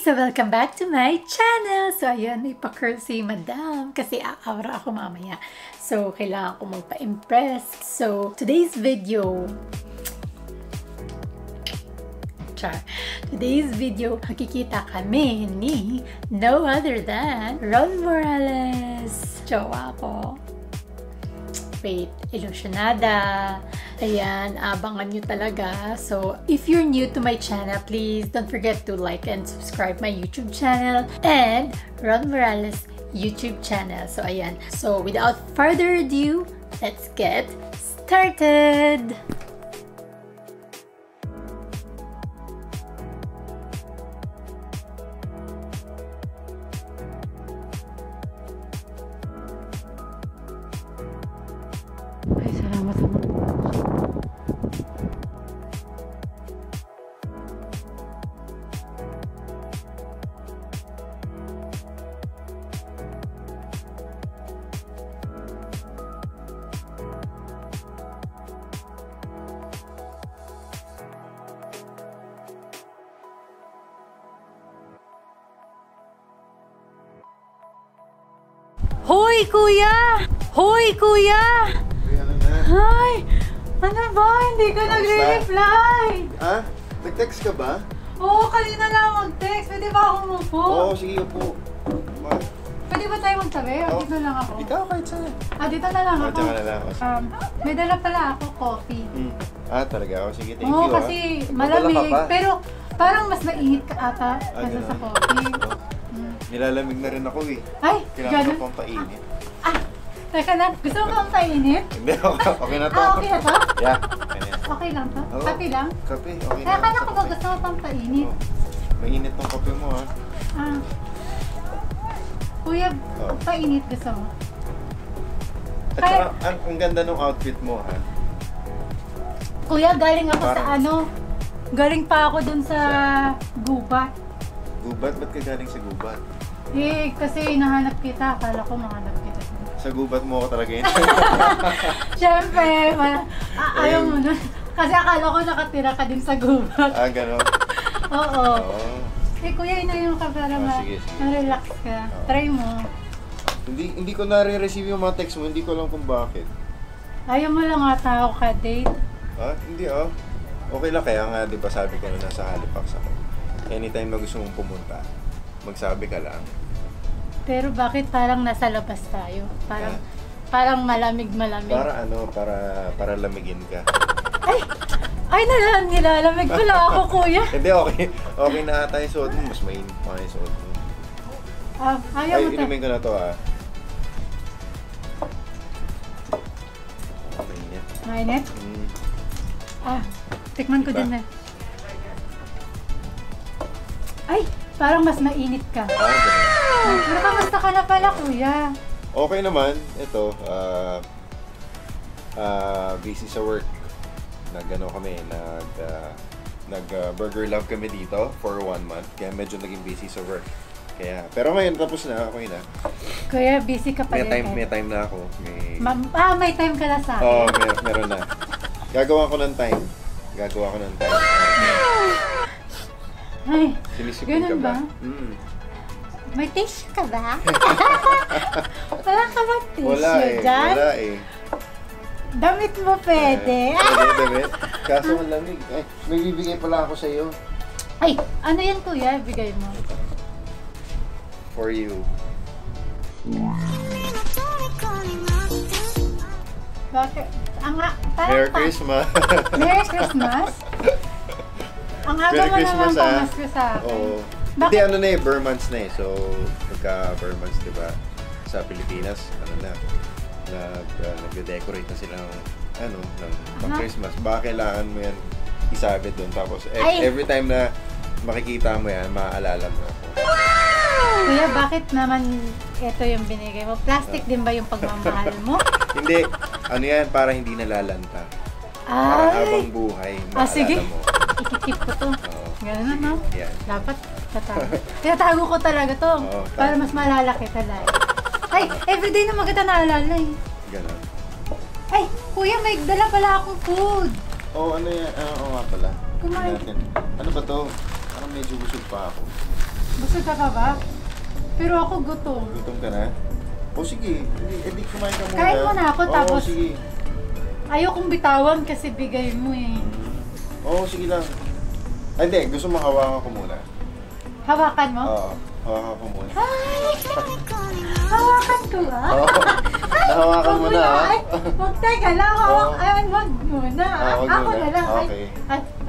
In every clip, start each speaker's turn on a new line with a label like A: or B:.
A: So welcome back to my channel! So ayan, ipa-curl si Madam kasi aawra ako mamaya. So kailangan ko magpa-impress. So today's video, makikita kami ni no other than Ron Morales. Jowa ko. Wait, ilusyonada. Ayan, abangan nyo talaga. So, if you're new to my channel, please don't forget to like and subscribe my YouTube channel and Ron Morales YouTube channel. So, ayan. So, without further ado, let's get started! Ay, salamat sa mga. Hoy, kuya! Hoy, kuya! Ay! Ano ba? Hindi ka nagre-reply!
B: Ha? Nag-text ka ba?
A: Oo, kanina lang mag-text. Pwede ba ako umupo?
B: Oo, sige po.
A: Pwede ba tayo magtabi? O dito lang ako?
B: Ikaw kahit saan.
A: Dito na lang ako.
B: Diyan ka na lang.
A: May dala pala ako, coffee.
B: Talaga? O sige, thank you.
A: Oo, kasi malamig. Pero parang mas mainit ka ata kasi sa coffee.
B: Nilalamig na rin ako eh.
A: Ay,
B: kailangan ko pang painit.
A: Teka na, gusto mo bang painit?
B: Hindi, okay na to.
A: Okay na to?
B: Yeah.
A: Okay lang to?
B: Oo.
A: Kape lang?
B: Kape, okay na.
A: Kaya kala ko ba gusto mo pang painit?
B: Mainit tong kape mo ha.
A: Kuya, painit gusto mo?
B: At saka, ang ganda ng outfit mo ha.
A: Kuya, galing ako sa galing pa ako dun sa gubat.
B: Gubat? Ba't ka galing sa gubat?
A: Kasi hinahanap kita. Akala ko mahanap kita.
B: Sa gubat mo ako talaga yun.
A: Siyempre, ayaw mo na. Kasi akala ko nakatira ka din sa gubat.
B: Gano'n?
A: Oo. Kuya, inayon ka para ma-relax ka. Try mo.
B: Hindi ko nare-receive yung mga text mo. Hindi ko alam kung bakit.
A: Ayaw mo lang ata ako ka-date.
B: Hindi Okay lang, kaya nga di ba sabi ko na nasa Halifax ako. Anytime na gusto mong pumunta, magsabi ka lang.
A: Pero bakit parang nasa labas tayo? Parang malamig-malamig.
B: Para lamigin ka.
A: Ay nilalamig pala ako, kuya.
B: Hindi, okay na ata yung suot mo. Mas mainit pa yung suot mo.
A: Ayaw mo
B: inumin ko na to Mainit.
A: Mainit? Tikman ko din na. Ay, parang mas mainit ka. Pero kamusta ka na pala, kuya?
B: Okay naman. Ito, busy sa work. Nag-burger love kami dito for 1 month. Kaya medyo naging busy sa work. Pero ngayon, tapos na. Okay na.
A: Kuya, busy ka pa rin.
B: May time na ako.
A: May time ka na sa akin.
B: Oo, meron na. Gagawa ko ng time.
A: Ay,
B: sinisipin ka ba?
A: May tissue ka ba? Wala ka ba tissue
B: Wala
A: dyan? Damit mo pwede.
B: Damit? Kaso ang lamig. May bibigay pala ako sa'yo.
A: Ay, ano yan kuya? Bigay mo.
B: For you.
A: Bakit?
B: Merry Christmas!
A: Merry Christmas? Ang aga mo naman pamasko sa akin.
B: Oo. Hindi, Burr months na eh. So, pagka Burr months, diba, sa Pilipinas, nag-decorate na sila ng pang-Christmas. Baka kailangan mo yan isabit doon. Tapos, every time na makikita mo yan, maaalala mo ako.
A: Kuya, bakit naman ito yung binigay mo? Plastic din ba yung pagmamahal mo?
B: Hindi. Yan, para hindi nalalanta. Para habang buhay, maalala mo.
A: Ikikip ko to. Ganun no?
B: Yeah.
A: Dapat tinatago ko talaga to. Para mas malalaki talaga. Ay, everyday na maganda naalala eh.
B: Ganun.
A: Ay, kuya, may dala pala akong food.
B: Ano yan? Oo nga pala.
A: Kumain.
B: Ano ba to? Parang medyo busog pa ako.
A: Busog ka pa ba? Pero ako gutom.
B: Gutom ka na? O sige, hindi kumain ka muna.
A: Kain mo na ako, tapos
B: sige.
A: ayokong bitawan kasi bigay mo eh.
B: Oo, sige lang. Ay, hindi. Gusto mo hawakan ko muna.
A: Hawakan mo?
B: Oo, hawakan ko muna.
A: Hawakan ko ba?
B: Oo, nahawakan mo na ha.
A: Ay, wag teka lang. Wag muna.
B: Wag
A: Ako
B: muna.
A: na lang.
B: Okay.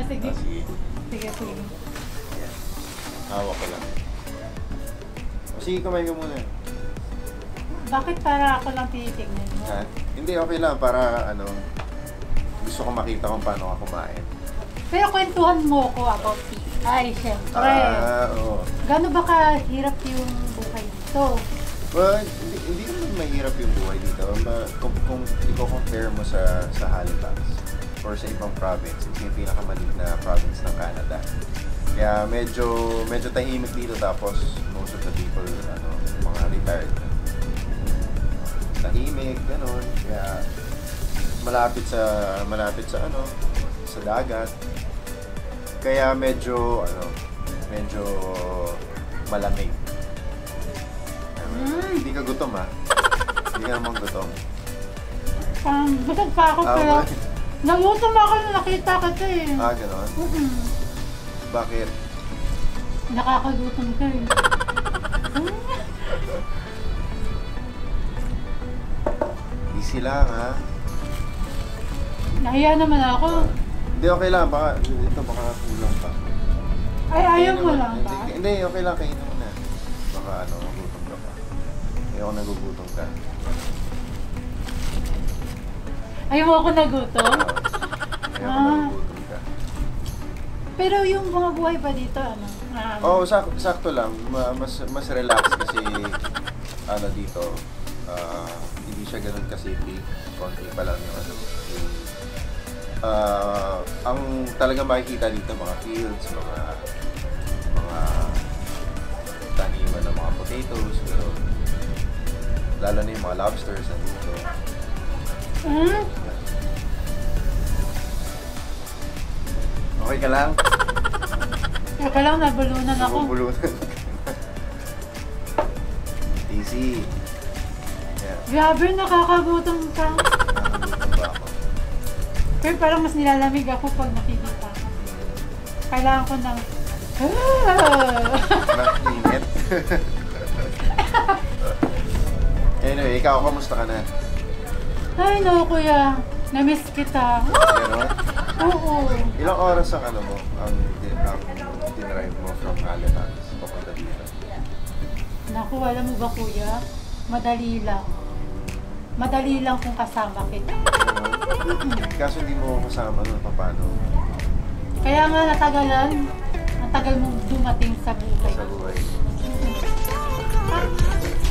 A: Sige.
B: Sige.
A: Sige, sige.
B: Hawak ko lang. O sige, kumain ka muna.
A: Bakit para ako lang tinitignan mo?
B: Ha? Hindi, okay lang. Para gusto ko makita kung paano ka kumain.
A: Pero kwentuhan mo ko about tea. Ay, syempre.
B: Oo.
A: Gano'n ba kahirap yung buhay dito?
B: Well, hindi naman mahirap yung buhay dito. Kung i-compare mo sa Halifax or sa ibang province, ito yung pinakamaliit na province ng Canada. Kaya medyo tahimik dito, tapos most of the people, mga retired. Tahimik, gano'n. Kaya malapit sa sa dagat. Kaya medyo malamig. Hindi ka gutom ha? Hindi ka naman gutom.
A: Busog pa ako pero nagutom ako nung nakita ka ito eh.
B: Gano'n? Bakit?
A: Nakakagutom ka eh.
B: Easy lang ha?
A: Nahiya naman ako.
B: Hindi, okay lang. Baka kulang pa.
A: Ay, ayaw mo lang ba?
B: Hindi, okay lang. Kainin mo na. Baka nagugutom ka pa. Ayaw ko nagugutom ka.
A: Ayaw mo ako nagutom?
B: Ayaw ko nagugutom ka.
A: Pero yung mga buhay pa dito,
B: Oo, sakto lang. Mas relax kasi dito. Hindi siya ganun ka-city. Konti pa lang yung ang talagang makikita dito, mga fields, mga taniman ng mga potatoes, pero lalo na yung mga lobsters nandito. Okay ka lang?
A: Teka lang, nabulunan ako.
B: Nabulunan. Easy. Yeah.
A: Grabe, nakakagutom ka.
B: Nakakagutom ba ako?
A: Pero parang mas nilalamig ako pag nakikita ko. Kailangan ko ng...
B: Init. Anyway, ikaw, kamusta ka na?
A: Ay, no, kuya. Namiss kita.
B: Gano'n?
A: Oo.
B: Ilang oras ang dinrive mo from Halifax papunta dito?
A: Naku, alam mo ba, kuya? Madali lang. Madali lang kung kasama kita.
B: Kaso hindi mo kasama paano?
A: Kaya nga natagalan. Ang tagal mong dumating sa buhay.
B: Sa buhay.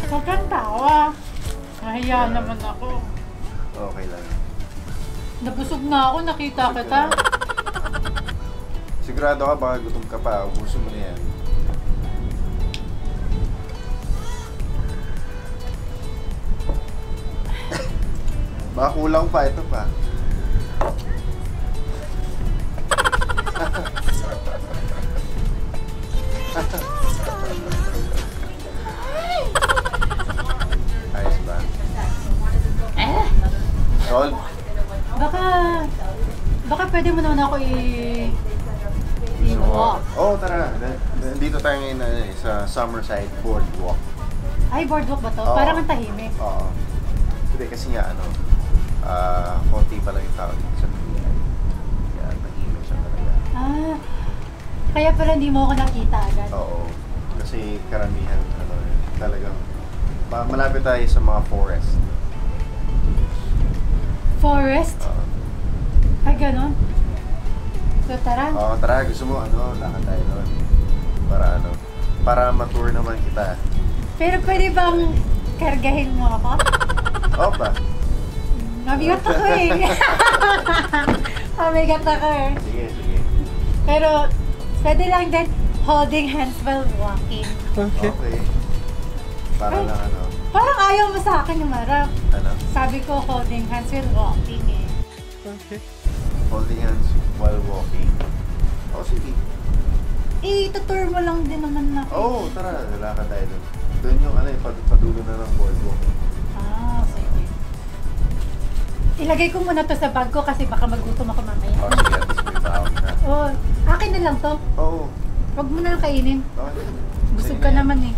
A: Sobrang tawa. Nahiya naman ako.
B: Okay lang.
A: Nabusog na ako, nakita kita.
B: Sigurado ka, baka gutom ka pa. Ubusin mo na yan. Baka kulang pa, ito pa. Ayos ba? Solve?
A: Baka pwede mo naman ako i-walk.
B: Oo, tara. Nandito tayo ngayon sa Summerside Boardwalk.
A: Ay, boardwalk ba to?
B: Oo.
A: Parang ang tahimik.
B: Oo. Hindi kasi nga konti pa lang yung tao dito sa Pilipinas. Kaya nahimik siya talaga.
A: Kaya pala hindi mo ako nakita agad.
B: Oo. Kasi karamihan, talagang malapit tayo sa mga forest.
A: Forest? Ay, ganon. So, tara.
B: Oo, tara. Gusto mo, lakad tayo doon. Para ma-tour naman kita.
A: Pero pwede bang kargahin mo ako?
B: Opa.
A: Mabigat ako eh. Mabigat ako eh.
B: Sige, sige.
A: Pero, pwede lang din holding hands while walking.
B: Okay. Para lang
A: Parang ayaw mo sa akin, Marap.
B: Ano?
A: Sabi ko holding hands while walking eh.
B: Okay. Holding hands while walking. Oh, sige.
A: tutur mo lang din naman na.
B: Oo, tara, lalakad tayo doon. Doon yung ano, padulo na ng boardwalk.
A: Sige. Ilagay ko muna to sa bag ko kasi baka magutom ako mamaya.
B: Sige, at least may baon na.
A: Akin na lang to.
B: Oo.
A: Huwag mo na lang kainin.
B: Okay.
A: Busog ka naman eh.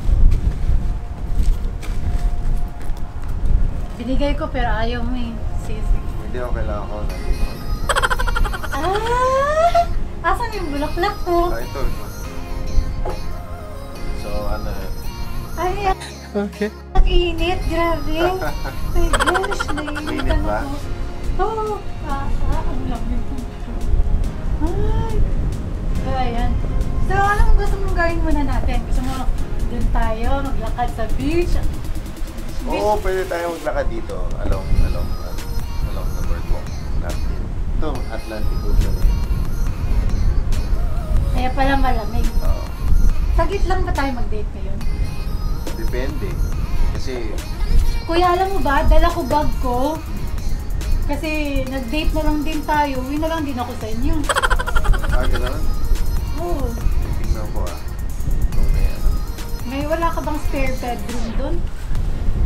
A: Binigay ko pero ayaw mo eh. Sige.
B: Hindi ako kailangan ko.
A: Asan yung bulaklak ko?
B: Ito. So, ano yun?
A: Ay,
B: Okay.
A: ang init. Grabe. My gosh,
B: Mainit ba?
A: Oo. Ang lamig. Ay. So, ayan. So, anong gusto mong gawin muna natin? Gusto mo dun tayo, maglakad sa beach?
B: Oo, pwede tayo maglakad dito. Along the boardwalk. Ito, Atlantic Ocean.
A: Kaya pala malamig.
B: Oo.
A: Saglit lang ba tayo mag-date ngayon?
B: Depende. Kasi,
A: Kuya, alam mo ba, dala ko bag ko. Kasi nag-date na lang din tayo. Uwi na lang din ako sa inyo.
B: gano'n?
A: Oo.
B: Tingnan ko Kung may ano.
A: May wala ka bang spare bedroom doon?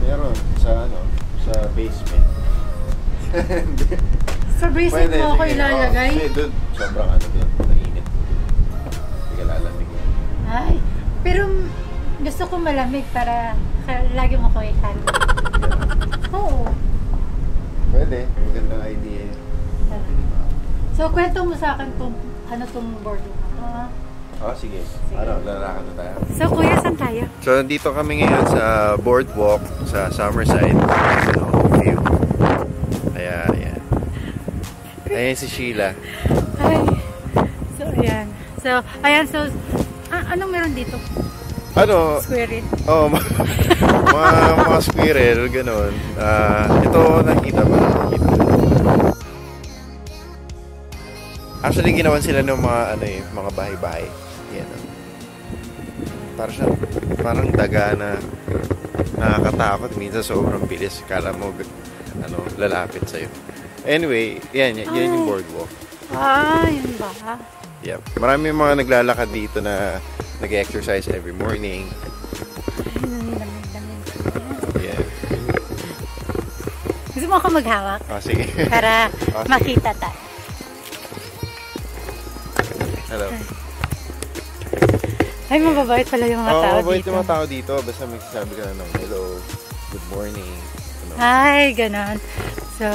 B: Meron. Sa basement.
A: Sa basement mo ako ilalagay?
B: Hindi, doon. Sobrang doon. Mainit. Hindi ka lalamig.
A: Ay, pero gusto ko malamig para lagi mo ko ikano. Oo.
B: Pwede. Magandang idea yun.
A: So, kwento mo sa akin kung ano tong boardwalk na to,
B: Sige. Lalakad na tayo.
A: So, kuya, saan tayo?
B: So, nandito kami ngayon sa boardwalk sa Summerside. View. Ayan. Ayan si Sheila.
A: Ay. So, ayan. So, anong meron dito? Squirrel.
B: Mga squirrel, gano'n. Ito, nakita ba? Actually, ginawan sila ng mga bahay-bahay. Yan. Parang daga na nakakatakot. Minsan sobrang bilis. Kala mo, lalapit sa'yo. Anyway, yan yung boardwalk.
A: Yun ba?
B: Yep. Marami mga naglalakad dito na nag-exercise every morning. Yeah.
A: Gusto mo ako maghawak?
B: Sige.
A: Para makita tayo.
B: Hello.
A: Ay, mababait pala yung mga tao dito.
B: Mababait yung mga tao dito. Basta magsasabi ka na ng hello, good morning.
A: Ay, ganon. So,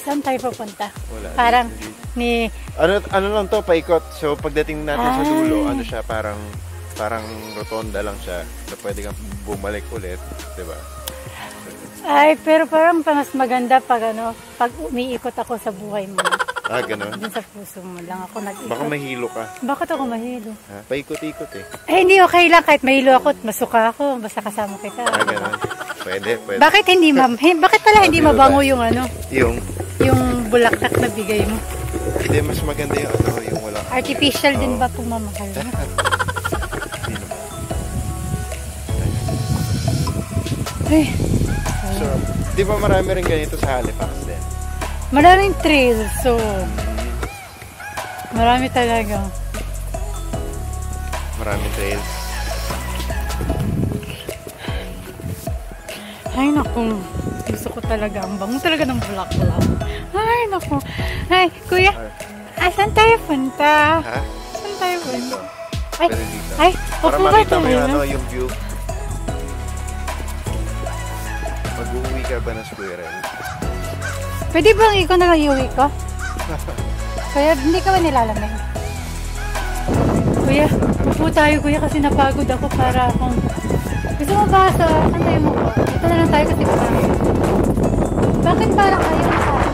A: saan tayo pupunta?
B: Wala.
A: Parang
B: Ano lang to, paikot. So, pagdating natin sa dulo, siya, parang rotonda lang siya. So, pwede kang bumalik ulit. Diba?
A: Ay, pero parang mas maganda pag umiikot ako sa buhay mo.
B: Ganon.
A: Dun sa puso mo lang ako nag-ikot.
B: Baka mahilo ka.
A: Bakit ako mahilo?
B: Paikot-ikot eh.
A: Hindi okay lang kahit mahilo ako at masuka ako. Basta kasama kita.
B: Ganon. Pwede.
A: Bakit pala hindi mabango yung yung bulaklak na bigay mo?
B: Hindi, mas maganda yung wala.
A: Artificial din ba pumamahal mo? Ay.
B: So, di ba marami rin ganito sa Halifax din?
A: Maraming trails, so marami talaga.
B: Maraming trails.
A: Ay, naku. Gusto ko talaga. Ang bango talaga ng bulaklak. Ay, naku. Ay, kuya. Saan tayo punta?
B: Ha?
A: Saan tayo punta?
B: Pero dito.
A: Ay,
B: para
A: upo ba
B: makita mo
A: tayo?
B: yung view. Mag-uwi ka ba ng squirrel?
A: Pwede bang ikaw na lang iuwi ko? Kaya hindi ka ba nilalamig? Kuya, upo tayo kuya kasi napagod ako para akong... Gusto mo ba saan tayo mo? Ito na lang tayo kasi parang... Bakit parang ayaw na sa akin?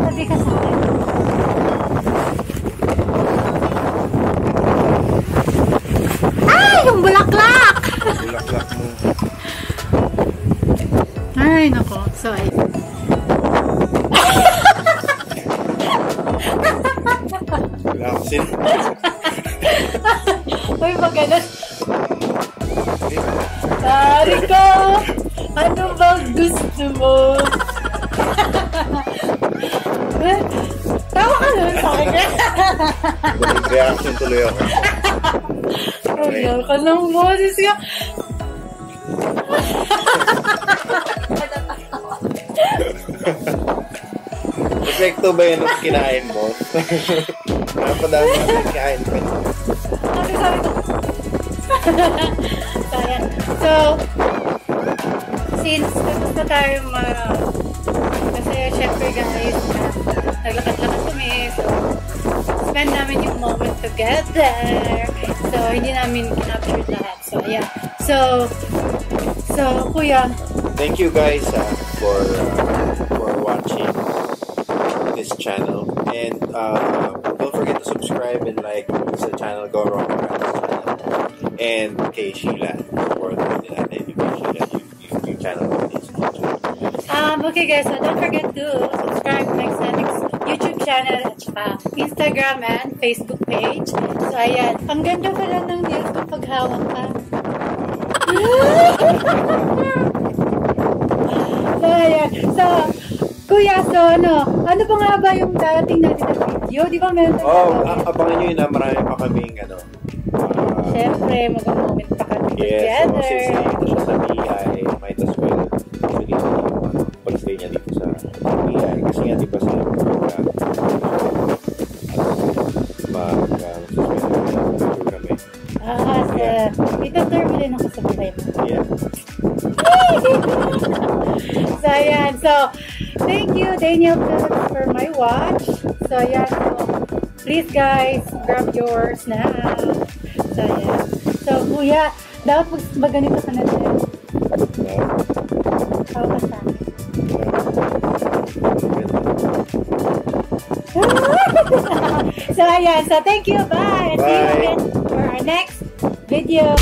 A: Sabi ka sa akin. Ay! Yung bulaklak!
B: Bulaklak mo.
A: Ay, nako. So,
B: Wala ako sila.
A: uy, magalas. Pare ka! Ano bang gusto mo? Tawa ka naman sa akin.
B: Reaction tuloy ako.
A: Ayaw ka ng boses ka.
B: Epekto ba yun ang kinain mo? Napadami ang kinain mo.
A: Sabi ko. So, since tapos na tayo kasi syempre guys, naglakad-lakad kami. So, spend namin yung moment together. So, hindi namin kinapture lahat. So, yeah. So, kuya.
B: Thank you guys for watching this channel, and don't forget to subscribe and like sa channel Go Wrong channel, and kay Sheila for natin kay Sheila yung channel is
A: okay guys, so don't forget to subscribe to my YouTube channel at saka Instagram and Facebook page. So ayan, ang ganda pala ng nails ko pag hawak ka. So ayan, so kuya, so ano pa nga ba yung darating natin na video? Di ba meron tayo?
B: Abangan nyo yun na marami pa kaming
A: syempre, mag-moment pa kami
B: yes,
A: together.
B: Yes, dito siya sa BI, might as well actually pag-stay niya dito sa BI kasi nga diba sa kami.
A: Dito turbulent ako sa buhay mo.
B: Yeah.
A: So, ayan. So, thank you, Daniel Phillips, for my watch. So, ayan. So, please, guys, grab yours na. So, ayan. So, kuya, dapat maganito ka na din. Tawag ka sa akin. So, ayan. So, thank you. Bye. See you again for our next video.